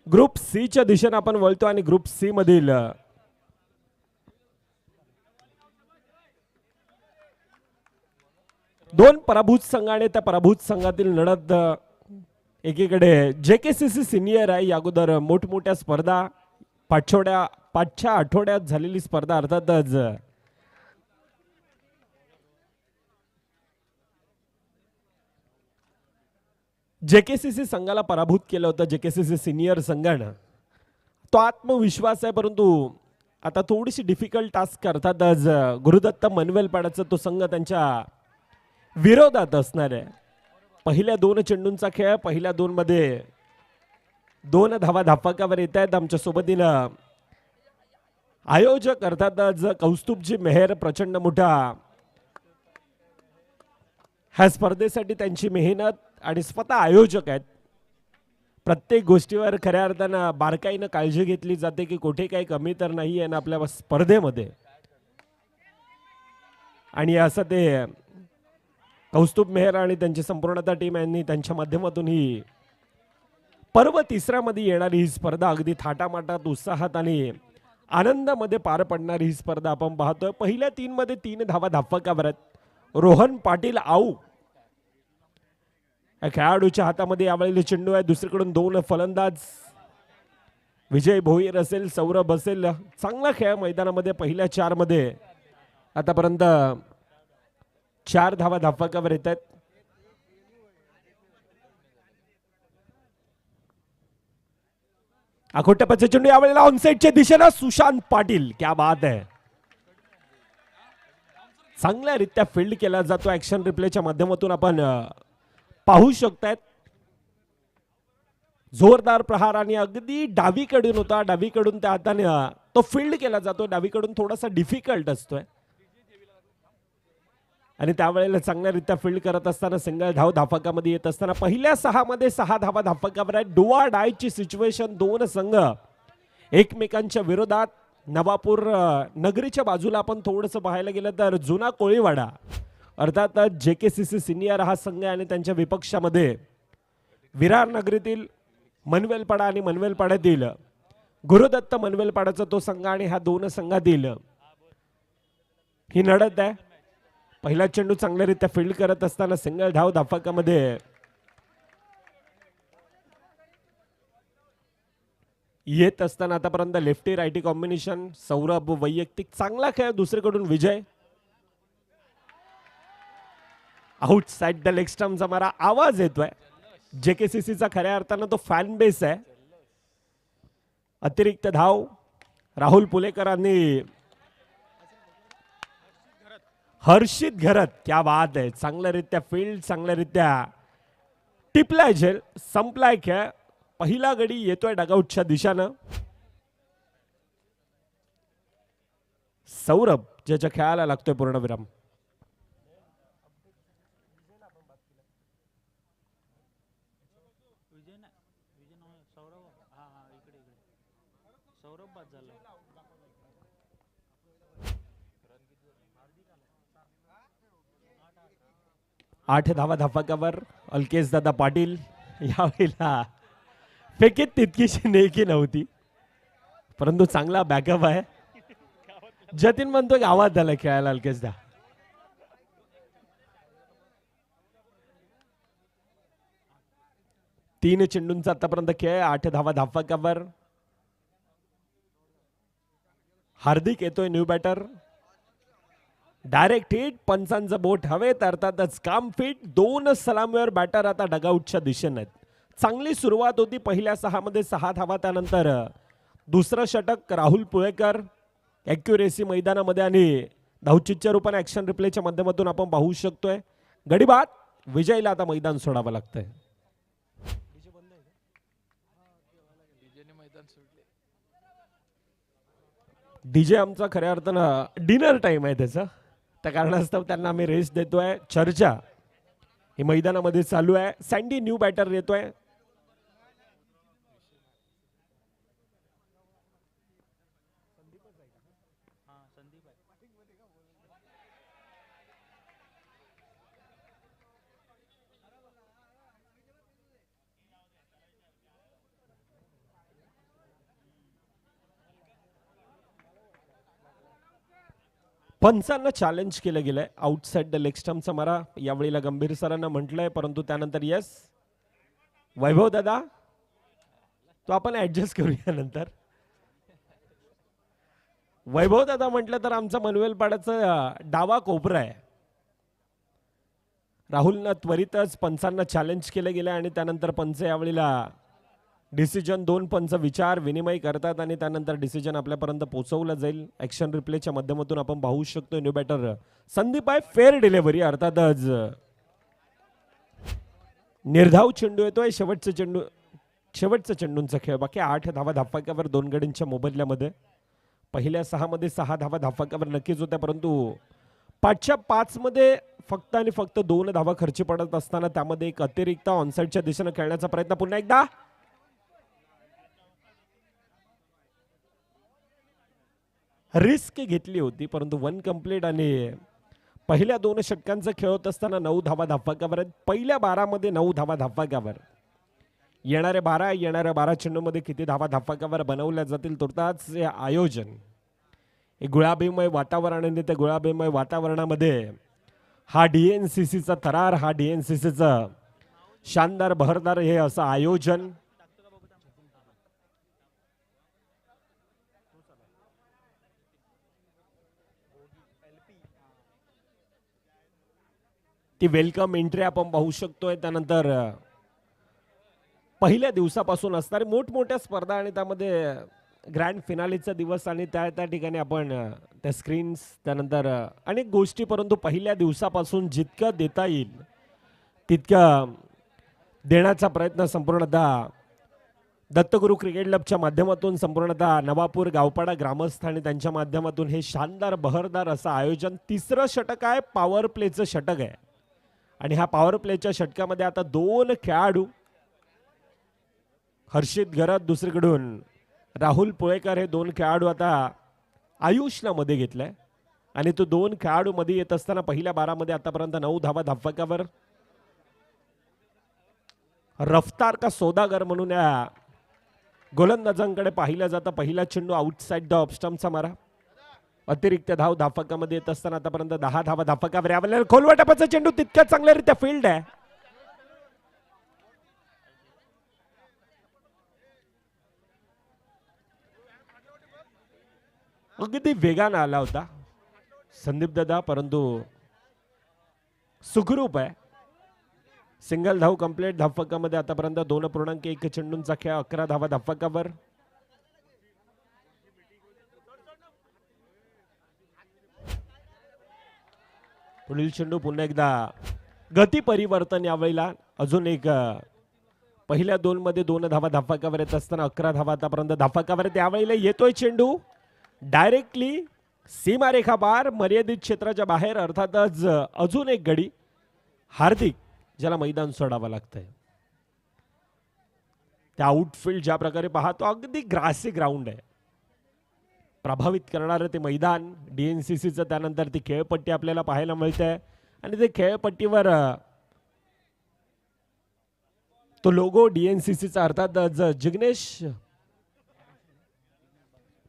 Group C च्या दिशेने आपण वळतो आणि ग्रुप सी मधील दोन पराभूत संघ आणि त्या पराभूत संघातील लढत एकीकडे JKCC सिनियर आहे. या अगोदर मोठमोठ्या स्पर्धा पाचच्या आठवड्यात झालेली स्पर्धा अर्थातच JKCC संघाला पराभूत केलं होतं. JKCC सिनियर संघानं तो आत्मविश्वास आहे, परंतु आता थोडीशी डिफिकल्ट टास्क अर्थातच गुरुदत्त मनवेलपाड्याचा तो संघ त्यांच्या विरोधात असणार आहे. पहिल्या दोन चेंडूंचा खेळ, पहिल्या दोन मध्ये 2 धावा धापकावर येत आहेत. आमच्या सोबतीनं आयोजक अर्थातच कौस्तुभजी मेहर, प्रचंड मोठा ह्या स्पर्धेसाठी त्यांची मेहनत आणि स्वतः आयोजक आहेत. प्रत्येक गोष्टीवर खऱ्या अर्थानं बारकाईनं काळजी घेतली जाते की कुठे काही कमी तर नाही आहे ना आपल्या स्पर्धेमध्ये. आणि असं ते कौस्तुभ मेहर आणि त्यांची संपूर्णता टीम यांनी त्यांच्या माध्यमातून ही पर्व तिसऱ्यामध्ये येणारी ही स्पर्धा अगदी थाटामाटात, उत्साहात आणि आनंदामध्ये पार पडणारी ही स्पर्धा आपण पाहतोय. पहिल्या 3 मध्ये 3 धावा धापकावर आहेत. रोहन पाटील आऊ या खेळाडूच्या हातामध्ये यावेळेला चेंडू आहे. दुसरीकडून 2 फलंदाज विजय भोईर असेल, सौरभ असेल. चांगला खेळ मैदानामध्ये. पहिल्या 4 मध्ये आतापर्यंत 4 धावा धापकावर येत आहेत. आखोटप्पाचे चेंडू यावेळेला ऑनसाइडच्या दिशेनं सुशांत पाटील. क्या बात आहे. चांगल्यारीत्या फील्ड केला जातो. ऍक्शन रिप्लेच्या माध्यमातून आपण पाहू शकतायत. जोरदार प्रहार आणि अगदी डावीकडून होता. डावीकडून त्या हाताने तो फील्ड केला जातो. डावीकडून थोडासा डिफिकल्ट असतोय आणि त्यावेळेला चांगल्यारीत्या फील्ड करत असताना सिंगल धाव धापकामध्ये येत असताना पहिल्या 6 मध्ये 6 धावा धापकावर आहे. डुआ डायची सिच्युएशन. 2 संघ एकमेकांच्या विरोधात. नवापूर नगरीच्या बाजूला आपण थोडंसं पाहायला गेलं तर जुना कोळीवाडा अर्थात JKCC सिनियर हा संघ आणि त्यांच्या विपक्षामध्ये विरार नगरीतील मनवेलपाडा आणि मनवेलपाड्यातील गुरुदत्त मनवेलपाड्याचा तो संघ आणि ह्या 2 संघातील ही लढत आहे. पहिला चेंडू चांगल्यारीत्या फील्ड करत असताना सिंगल धाव धापकामध्ये येत असताना आतापर्यंत लेफ्टी रायटी कॉम्बिनेशन. सौरभ वैयक्तिक चांगला खेळ. दुसरीकडून विजय. आउटसाइड द लेग स्टंपचा मारा आवाज येतोय. JKCC चा खऱ्या अर्थानं तो फॅन बेस आहे. अतिरिक्त धाव राहुल पुलेकरांनी. हर्षित घरत. क्या बात आहे. चांगल्यारीत्या फील्ड, चांगल्यारीत्या टिपलाय झेल. संपलाय खेळ. पहिला गडी येतोय डगआउटच्या दिशेनं. सौरभ ज्याच्या खेळाला लागतोय पूर्णविराम. आठ धावा धापकावर अल्केश दादा पाटील. यावेळेला फेकीत तितकीशी नेकी नव्हती, परंतु चांगला बॅकअप आहे. जतीन म्हणतो की आवाज झाला खेळायला अल्केश दा. तीन चेंडूंचा आतापर्यंत खेळ. 8 धावा धापकावर. हार्दिक येतोय न्यू बॅटर. Direct hit. पंचांचं बोट हवेत. अर्थातच काम फिट. 2 सलामीवर बॅटर आता डगआउटच्या दिशेने आहेत. चांगली सुरुवात होती. पहिल्या 6 मध्ये 6 धावा. त्यानंतर दुसरं षटक राहुल पुळेकर. ॲक्युरेसी मैदानामध्ये आणि धावचीच्या रूपाने ॲक्शन रिप्लेच्या माध्यमातून आपण पाहू शकतोय. गडीबाद विजयला आता मैदान सोडावं लागतंय. डीजे आमचा खऱ्या अर्थानं डिनर टाइम आहे त्याचा. त्या कारणास्तव त्यांना आम्ही रेस्ट देतोय. चर्चा ही मैदानामध्ये चालू आहे. सँडी न्यू बॅटर येतोय. पंचांना चॅलेंज केलं गेलंय आउटसाइड द लेग स्टम्पचा मारा यावेळेला गंभीर सरांना म्हटलंय, परंतु त्यानंतर यस वैभव दादा तो आपण ऍडजस्ट करूया नंतर. वैभव दादा म्हटलं तर आमचा मनवेलपाड्याचा डावा कोपरा आहे. राहुलनं त्वरितच पंचांना चॅलेंज केलं गेलं आणि त्यानंतर पंच यावेळेला डिसिजन 2 पंच विचार विनिमय करतात आणि त्यानंतर डिसिजन आपल्यापर्यंत पोहोचवलं जाईल. ऍक्शन रिप्लेच्या माध्यमातून आपण पाहू शकतो न्यू बॅटर संदीप आहे फेअर डिलिव्हरी अर्थातच निर्धाव चेंडू येतोय. शेवटचा चेंडूंचा खेळ बाकी 8 धावा धाफाक्यावर 2 गडींच्या मोबदल्यामध्ये. पहिल्या 6 मध्ये 6 धावा धाफाक्यावर नक्कीच होत्या, परंतु 5च्या 5 मध्ये फक्त आणि फक्त 2 धावा खर्ची पडत असताना त्यामध्ये एक अतिरिक्त ऑनसाइडच्या दिशेने खेळण्याचा प्रयत्न पुन्हा एकदा रिस्क घेतली होती, परंतु 1 कंप्लीट आणि पहिल्या 2 षटकांचा खेळ होत असताना 9 धावा धाफाक्यावर आहेत. पहिल्या 12 मध्ये 9 धावा धाफाक्यावर. येणाऱ्या 12 चेंडूमध्ये किती धावा धाफाक्यावर बनवल्या जातील तुर्ताच हे आयोजन. एक गुलाबीमय वातावरण आणि त्या गुलाबीमय वातावरणामध्ये हा डीएनसीसीचा थरार, हा डीएनसीसीचा शानदार बहरदार हे असं आयोजन. ती वेलकम एंट्री आपण पाहू शकतोय. त्यानंतर पहिल्या दिवसापासून असणारे मोठमोठ्या स्पर्धा आणि त्यामध्ये ग्रँड फिनालेचा दिवस आणि त्या ठिकाणी आपण त्या स्क्रीन्स त्यानंतर अनेक गोष्टी, परंतु पहिल्या दिवसापासून जितकं देता येईल तितकं देण्याचा प्रयत्न संपूर्णतः दत्तगुरु क्रिकेट क्लबच्या माध्यमातून संपूर्णतः नवापूर गावपाडा ग्रामस्थ आणि त्यांच्या माध्यमातून हे शानदार बहरदार असं आयोजन. 3रं षटक आहे, पॉवर प्लेचं षटक आहे आणि ह्या पॉवर प्लेच्या षटकामध्ये आता 2 खेळाडू हर्षित गरत दुसरीकडून राहुल पुळेकर हे 2 खेळाडू आता आयुषला मध्ये घेतलाय आणि तो 2 खेळाडू मध्ये येत असताना पहिल्या 12 मध्ये आतापर्यंत 9 धावा धाफाक्यावर. रफ्तार का सौदागर म्हणून या गोलंदाजांकडे पाहिलं जातं. पहिला चेंडू आउटसाइड द ऑफस्टम्पचा मारा. अतिरिक्त धाव धाफाक्यामध्ये येत असताना आतापर्यंत 10 धावा धाफाक्यावर. यावेळेला खोलवा टप्प्याचा चेंडू तितक्या चांगल्यारीत्या फील्ड आहे. अगदी वेगानं आला होता संदीप दादा, परंतु सुखरूप आहे. सिंगल धाव कंप्लीट. धाफाक्यामध्ये आतापर्यंत 2.1 चेंडूंचा खेळ, 11 धावा धाफाक्यावर. पुढील चेंडू पुन्हा एकदा गती परिवर्तन. यावेळेला अजून एक पहिल्या 2 मध्ये 2 धावा धाफाक्यावर येत असताना 11 धावा आतापर्यंत धाफाक्यावर. त्यावेळेला येतोय चेंडू डायरेक्टली सीमारेखा पार मर्यादित क्षेत्राच्या बाहेर. अर्थातच अजून एक गडी हार्दिक ज्याला मैदान सोडावं लागतंय. त्या आउटफील्ड ज्या प्रकारे पाहतो अगदी ग्रासी ग्राउंड आहे, प्रभावित करणारं ते मैदान डीएनसीसीचं. त्यानंतर ती खेळपट्टी आपल्याला पाहायला मिळते आणि ते खेळपट्टीवर तो लोगो डीएनसीसीचा अर्थात जिग्नेश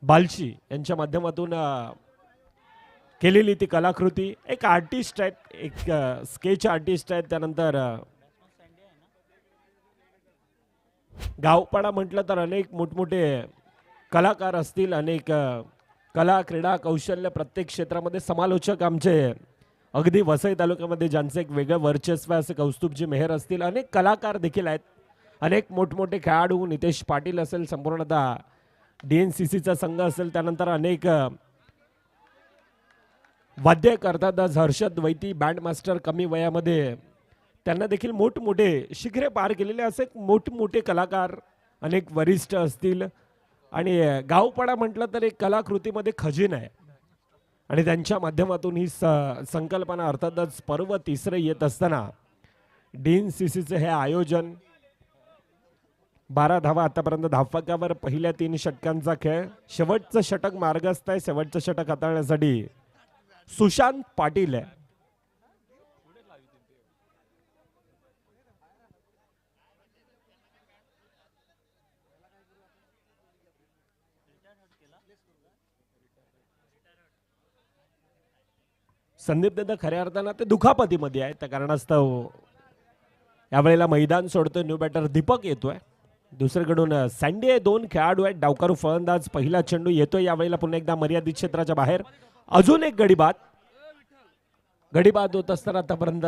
बालशी यांच्या माध्यमातून केलेली ती कलाकृती. एक आर्टिस्ट आहेत, एक स्केच आर्टिस्ट आहेत. त्यानंतर गावपाडा म्हटलं तर अनेक मोठमोठे कलाकार असतील, अनेक कला क्रीडा कौशल्य प्रत्येक क्षेत्रामध्ये समालोचक आमचे अगदी वसई तालुक्यामध्ये ज्यांचे एक वेगळं वर्चस्व आहे असे कौस्तुभजी मेहर असतील. अनेक कलाकार देखील आहेत, अनेक मोठमोठे खेळाडू, नितेश पाटील असेल, संपूर्णतः डीएनसीसीचा संघ असेल. त्यानंतर अनेक वाद्य करतात. हर्षद वैती बँड मास्टर कमी वयामध्ये त्यांना देखील मोठमोठे शिखरे पार केलेले असे मोठमोठे कलाकार अनेक वरिष्ठ असतील. आणि गावपाडा म्हटलं तर एक कलाकृतीमध्ये खजिना आहे आणि त्यांच्या माध्यमातून ही संकल्पना अर्थातच पर्व 3रं येत असताना डीएनसीसीचं हे आयोजन. 12 धावा आतापर्यंत धाफाक्यावर. पहिल्या 3 षटकांचा खेळ. शेवटचं षटक मार्गस्थ आहे. शेवटचं षटक हाताळण्यासाठी सुशांत पाटील आहे. संदीप दादा खऱ्या अर्थानं ते दुखापतीमध्ये आहे, त्या कारणास्तव यावेळेला मैदान सोडतोय. न्यू बॅटर दीपक येतोय. दुसरीकडून सँडी आहे. 2 खेळाडू आहेत. डावकारू फलंदाज. पहिला चेंडू येतोय यावेळेला पुन्हा एकदा मर्यादित क्षेत्राच्या बाहेर. अजून एक गडीबाद होत असताना आतापर्यंत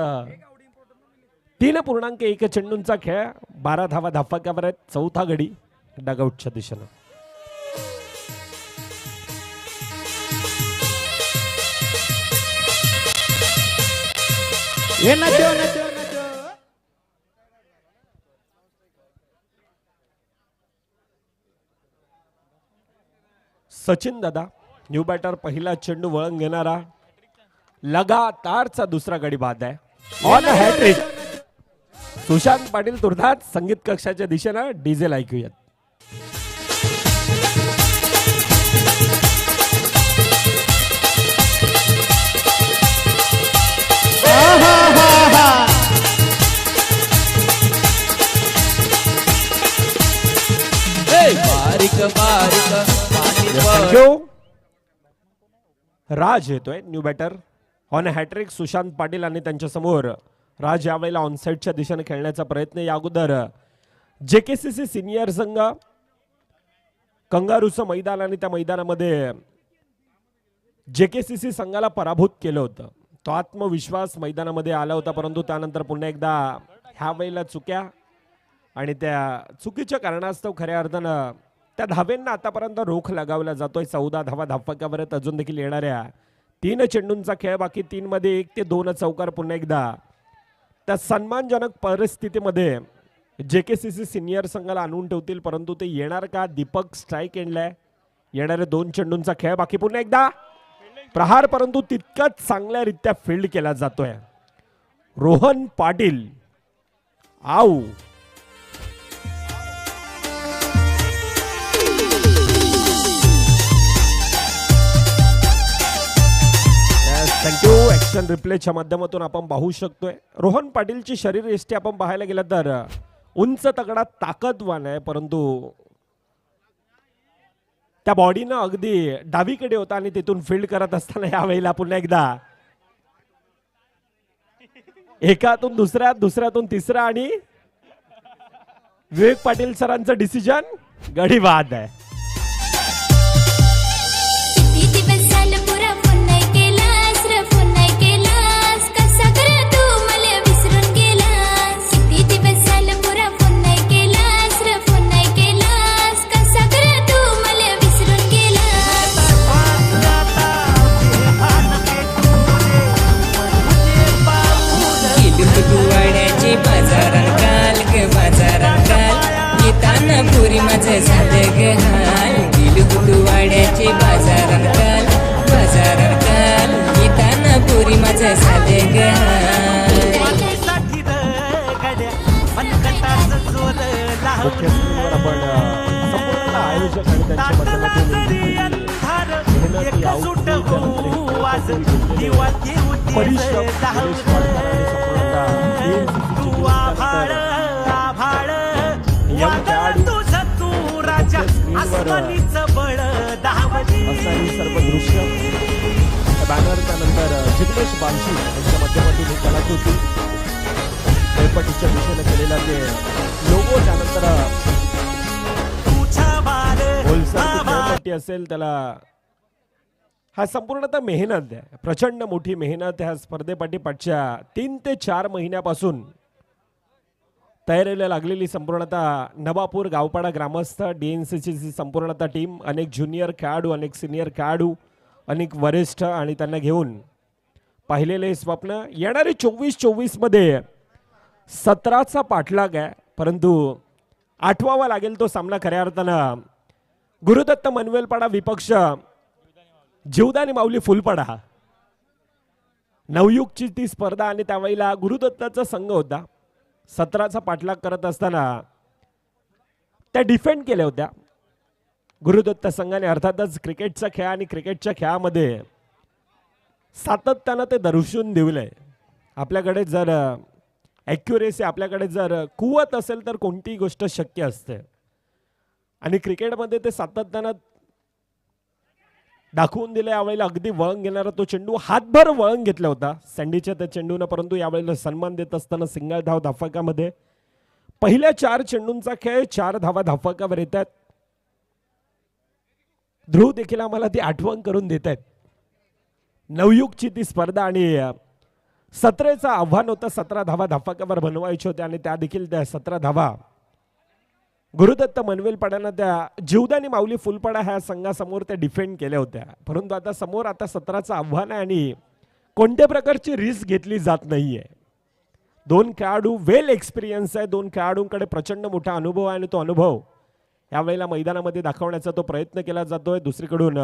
3.1 चेंडूंचा खेळ. 12 धावा धाफक्यावर आहेत. चौथा गडी डगआउटच्या दिशेनं. सचिन दादा न्यू बॅटर पहिला चेंडू वळण घेणारा. लगातारचा दुसरा गडी बाद आहे. On hat trick. सुशांत पाटील तुर्तास संगीत कक्षाच्या दिशेनं डीजेल ऐकूयात. राज येतोय new batter. On hat trick Sushant Patil आणि त्यांच्या समोर राज यावेळेला ऑनसाइडच्या दिशेने खेळण्याचा प्रयत्न. या अगोदर जेकेसीसी सिनियर संघ कंगारूचं मैदान आणि त्या मैदानामध्ये जेकेसीसी संघाला पराभूत केलं होतं. तो आत्मविश्वास मैदानामध्ये आला होता, परंतु त्यानंतर पुन्हा एकदा ह्या वेळेला चुक्या आणि त्या चुकीच्या कारणास्तव खऱ्या अर्थानं त्या धावेंना आतापर्यंत रोख लगावला जातोय. 14 धावा धाफक्यावर अजून देखील येणाऱ्या 3 चेंडूंचा खेळ बाकी. 3 मध्ये 1 ते 2 चौकार. पुन्हा एकदा त्या सन्मानजनक परिस्थितीमध्ये जेकेसीसी सिनियर संघाला आणून ठेवतील, परंतु ते येणार का? दीपक स्ट्राईक एंडलाय. येणारे 2 चेंडूंचा खेळ बाकी. पुन्हा एकदा प्रहार, परंतु तितकाच चांगल्यारीत्या फील्ड केला जातोय. रोहन पाटील आऊ. थँक्यू. ऍक्शन रिप्लेच्या माध्यमातून आपण पाहू शकतोय रोहन पाटीलची शरीर यष्टी आपण पाहायला गेलं तर उंच तगडा ताकदवान आहे, परंतु त्या बॉडीनं अगदी डावीकडे होता आणि तिथून फील्ड करत असताना यावेळेला पुन्हा एकदा एकातून दुसऱ्या, दुसऱ्यातून तिसरा आणि विवेक पाटील सरांचं डिसिजन गडी बाद आहे. पुरी माझे झाले गे हाल. दिल गुडवाड्याचे बाजारात काल येताना पुरी माझे झाले गे हाल. आपण संपूर्ण आयोजक आणि त्यांच्या माध्यमातून सर्व दृश्य बॅनर, त्यानंतर जिग्नेश बालशी यांच्या माध्यमातून ही कलाकृती खेळपट्टीच्या दिशेने केलेला ते लोगो, त्यानंतर खेळपट्टी असेल त्याला हा संपूर्णतः मेहनत आहे, प्रचंड मोठी मेहनत ह्या स्पर्धेपाठी पाठच्या 3 ते 4 महिन्यापासून तयारीला लागलेली संपूर्णतः नवापूर गावपाडा ग्रामस्थ DNCची संपूर्णतः टीम, अनेक ज्युनियर खेळाडू, अनेक सिनियर खेळाडू, अनेक वरिष्ठ आणि त्यांना घेऊन पाहिलेले स्वप्न. येणारे 24-24 मध्ये 17चा पाठलाग आहे, परंतु आठवावा लागेल तो सामना खऱ्या अर्थानं गुरुदत्त मनवेलपाडा विपक्ष जीवदानी माऊली फुलपाडा. नवयुगची ती स्पर्धा आणि त्यावेळेला गुरुदत्ताचा संघ होता. 17चा पाठलाग करत असताना त्या डिफेंड केल्या होत्या गुरुदत्त संघाने. अर्थातच क्रिकेटचा खेळ आणि क्रिकेटच्या खेळामध्ये सातत्यानं ते दर्शवून दिलंय. आपल्याकडे जर ॲक्युरेसी, आपल्याकडे जर कुवत असेल तर कोणतीही गोष्ट शक्य असते आणि क्रिकेटमध्ये ते सातत्यानं दाखवून दिलं यावेळेला अगदी वळण घेणारा तो चेंडू हातभर वळण घेतला होता सँडीच्या त्या चेंडूनं, परंतु यावेळेला सन्मान देत असताना सिंगल धाव धाफकामध्ये पहिल्या 4 चेंडूंचा खेळ 4 धावा धाफकावर येत आहेत. ध्रुव देखील आम्हाला ती आठवण करून देत आहेत. नवयुगची ती स्पर्धा आणि 17चं आव्हान होतं, 17 धावा धाफकावर बनवायचे होते आणि त्या देखील त्या 17 धावा गुरुदत्त मनवेलपाड्यानं त्या जीवदानी माऊली फुलपाडा ह्या संघासमोर त्या डिफेंड केल्या होत्या. परंतु आता समोर 17चं आव्हान आहे आणि कोणत्या प्रकारची रिस्क घेतली जात नाहीये. 2 खेळाडू वेल एक्सपिरियन्स आहे, 2 खेळाडूंकडे प्रचंड मोठा अनुभव आहे आणि तो अनुभव यावेळेला मैदानामध्ये दाखवण्याचा तो प्रयत्न केला जातोय. दुसरीकडून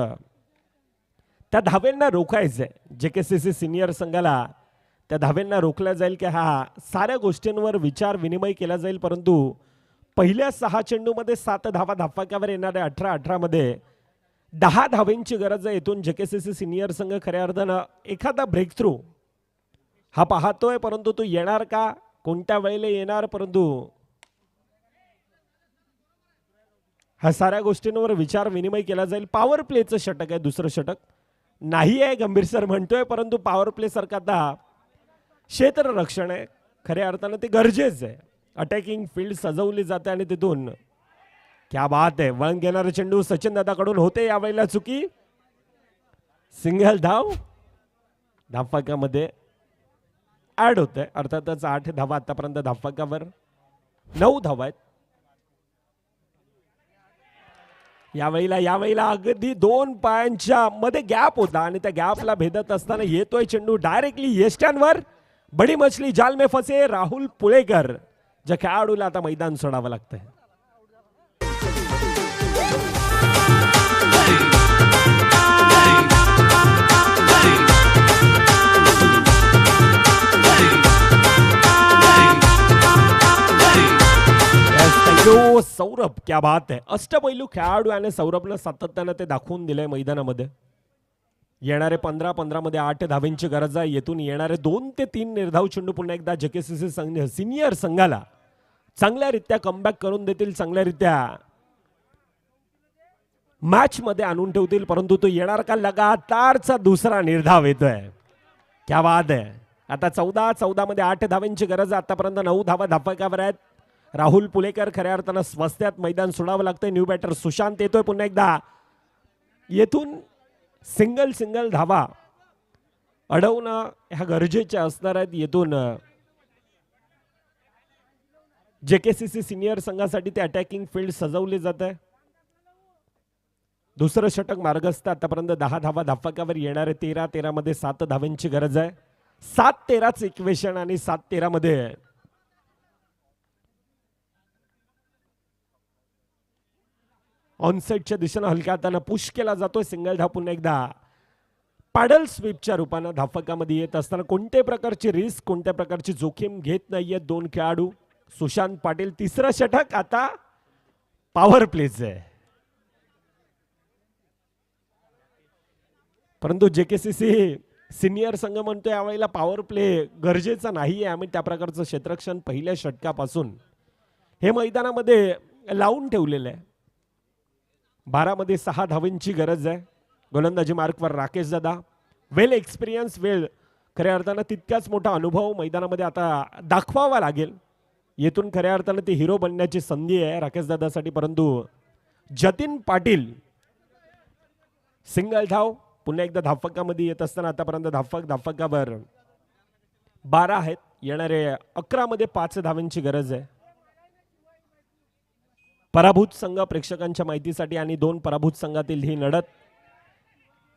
त्या धावेंना रोखायचंय. JKCC सिनियर संघाला त्या धावेंना रोखल्या जाईल की हा साऱ्या गोष्टींवर विचार विनिमय केला जाईल, परंतु पहिल्या 6 चेंडूमध्ये 7 धावा धाफकावर येणाऱ्या 18-18 मध्ये 10 धावेंची गरज आहे. इथून JKCC सिनियर संघ खऱ्या अर्थानं एखादा ब्रेक थ्रू हा पाहतोय, परंतु तो येणार का, कोणत्या वेळेला येणार, परंतु ह्या साऱ्या गोष्टींवर विचार विनिमय केला जाईल. पॉवर प्लेचं षटक आहे, दुसरं षटक नाही आहे गंभीर सर म्हणतोय, परंतु पॉवर प्ले सारखं आता क्षेत्ररक्षण आहे, खऱ्या अर्थानं ते गरजेचं आहे. अटॅकिंग फील्ड सजवली जाते आणि तिथून क्या बात आहे, वळण घेणारे चेंडू सचिन दादाकडून होते, यावेळेला चुकी, सिंगल धाव धाफकामध्ये ऍड होते. अर्थातच 8 धावा आतापर्यंत धाफकावर, 9 धावा आहेत. यावेळेला अगदी 2 पायांच्या मध्ये गॅप होता आणि त्या गॅपला भेदत असताना येतोय चेंडू डायरेक्टली येष्ट्यांवर. बडी मछली जाल में फसे राहुल पुळेकर, ज्या खेळाडूला आता मैदान सोडावं लागतंय. सौरभ, क्या बात आहे. अष्टपैलू खेळाडू आणि सौरभनं सातत्यानं ते दाखवून दिलंय मैदानामध्ये. येणारे 15 मध्ये 8 धावेंची गरज आहे. येथून येणारे 2 ते 3 निर्धाव चेंडू पुन्हा एकदा JKCC सिनियर संघाला चांगल्यारीत्या कमबॅक करून देतील, चांगल्यारीत्या मॅच मध्ये आणून ठेवतील. परंतु तो येणार का, लगातारचा दुसरा निर्धाव येतोय. क्या बात आहे. आता 14 मध्ये 8 धावेंची गरज आहे. आतापर्यंत 9 धावा धाफकावर आहेत. राहुल पुलेकर खऱ्या अर्थानं स्वस्त्यात मैदान सोडावं लागतंय. न्यू बॅटर सुशांत येतोय पुन्हा एकदा. येथून सिंगल धावा अडवणं ह्या गरजेच्या असणार आहेत. येथून JKCC सिनियर संघासाठी ते अटॅकिंग फील्ड सजवले जात आहे. दुसरं षटक मार्गस्थ. आतापर्यंत 10 धावा धाफकावर येणारे 13 मध्ये 7 धावांची गरज आहे. 7-13च इक्वेशन आणि 7-13 मध्ये ऑनसेटच्या दिशेनं हलक्या हातानं पुश केला जातोय. सिंगल धाव पुन्हा एकदा पॅडल स्वीपच्या रूपानं धाफकामध्ये येत असताना कोणत्याही प्रकारची रिस्क, कोणत्या प्रकारची जोखीम घेत नाहीयेत 2 खेळाडू. सुशांत पाटील, तिसरं षटक आता पॉवर प्लेच आहे. परंतु JKCC सिनियर संघ म्हणतो यावेळेला पॉवर प्ले गरजेचा नाहीये. आम्ही त्या प्रकारचं क्षेत्ररक्षण पहिल्या षटकापासून हे मैदानामध्ये लावून ठेवलेलं आहे. 12 मध्ये 6 धावांची गरज आहे. गोलंदाजी मार्कवर राकेश दादा, वेल एक्सपिरियन्स, वेल खऱ्या अर्थानं तितकाच मोठा अनुभव मैदानामध्ये आता दाखवावा लागेल. येथून खऱ्या अर्थानं ती हिरो बनण्याची संधी आहे राकेश दादासाठी. परंतु जतीन पाटील सिंगल धाव पुन्हा एकदा धाफकामध्ये येत असताना आतापर्यंत धाफकावर 12 आहेत. येणारे 11 मध्ये 5 धावांची गरज आहे. पराभूत संघ प्रेक्षकांच्या माहितीसाठी आणि 2 पराभूत संघातील ही लढत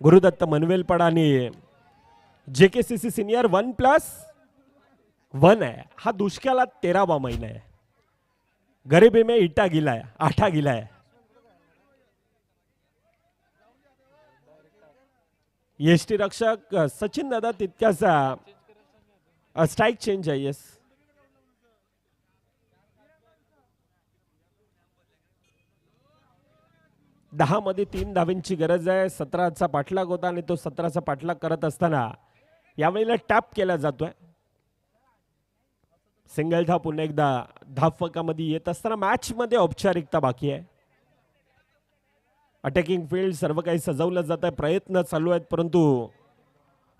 गुरुदत्त मनवेलपाडा आणि JKCC सिनियर 1+1 आहे. हा दुष्काळात 13वा महिना आहे. गरीबी में इटा गिलाय, आठा गिलाय. यष्टी रक्षक सचिन दादा तितक्याचा स्ट्राइक चेंज आहे. येस, 10 मध्ये 3 धावेंची गरज आहे. 17चा पाठलाग होता आणि तो 17चा पाठलाग करत असताना यावेळेला टॅप केला जातोय. सिंगल धाव पुन्हा एकदा धाफकामध्ये येत असताना मॅच मध्ये औपचारिकता बाकी आहे. अटॅकिंग फील्ड सर्व काही सजवलं जात आहे, प्रयत्न चालू आहेत, परंतु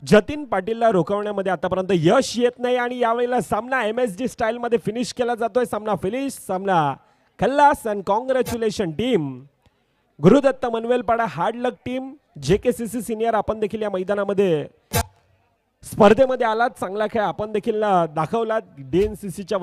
जतीन पाटीलला रोखवण्यामध्ये आतापर्यंत यश येत नाही आणि यावेळेला सामना MSG स्टाईल मध्ये फिनिश केला जातोय. सामना फिनिश, सामना खल्लास and congratulation team Gurudatt Manvelpada, hard luck team JKCC senior. आपण देखील या मैदानामध्ये स्पर्धेमध्ये आलात, चांगला खेळ आपण देखील दाखवला DNCCच्या